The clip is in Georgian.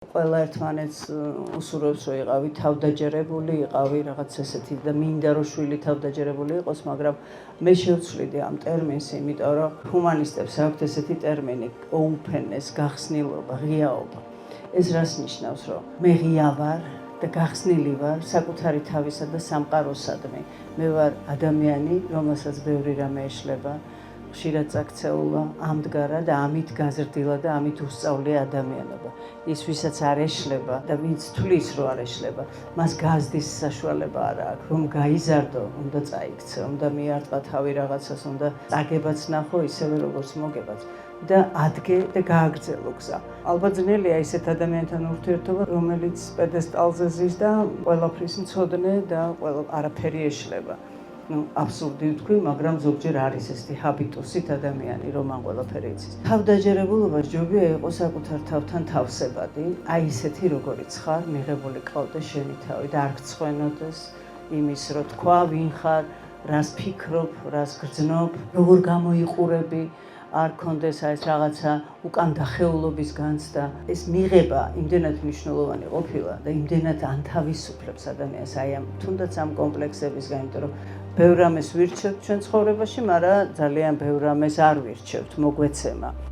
ყველა ერთმანეთს უსურვებს რომ იყავი თავდაჯერებული, იყავი რაღაც ესეთი და მინდა რომ შვილი თავდაჯერებული იყოს, მაგრამ მე შევცვლიდი ამ ტერმინს, იმიტომ რომ ჰუმანისტებს აქვთ ესეთი ტერმინი openness, გახსნილობა, ღიაობა. ეს რას ნიშნავს, რომ მე ღია ვარ და გახსნილი ვარ საკუთარი თავისა და სამყაროსადმი. მე ვარ ადამიანი, რომელსაც ბევრი რამე ეშლება. ხშირად წაქცეულა, ამდგარა და ამით გაზრდილა და ამით უსწავლია ადამიანობა. ის ვისაც არ ეშლება და ვინც თვლის რომ არ ეშლება, მას გაზრდის საშუალება არ აქვს, რომ გაიზარდო, უნდა წაიქცე, უნდა მიარტყა თავი რაღაცას, უნდა წაგებაც ნახო ისევე როგორც მოგებაც და ადგე და გააგრძელო გზა. ალბათ ძნელია ისეთ ადამიანთან ურთიერთობა, რომელიც პედესტალზე ზის და ყველაფრის მცოდნე და არაფერი ეშლება. აბსურდი ვთქვი, მაგრამ ზოგჯერ არის ესეთი ჰაბიტუსით ადამიანი, რომ მან ყველაფერი იცის. თავდაჯერებულობა ჯობია იყოს საკუთარ თავთან თავსებადი, აი ისეთი როგორიც ხარ, მიღებული ყავდეს შენი თავი და არ გცხვენოდეს იმის, რომ თქვა ვინ ხარ, რას ფიქრობ, რას გრძნობ, როგორ გამოიყურები, არ კონდეს აი ეს რაღაცა უკან დახეულობის განცდა. ეს მიღება იმდენად მნიშვნელოვანი ყოფილა და იმდენად ანთავისუფლებს ადამიანს აი ამ თუნდაც ამ კომპლექსებისგან, იმიტომ რომ ბევრ რამეს ვირჩევთ ჩვენ ცხოვრებაში, მაგრამ ძალიან ბევრ რამეს არ ვირჩევთ, მოგვეცემა.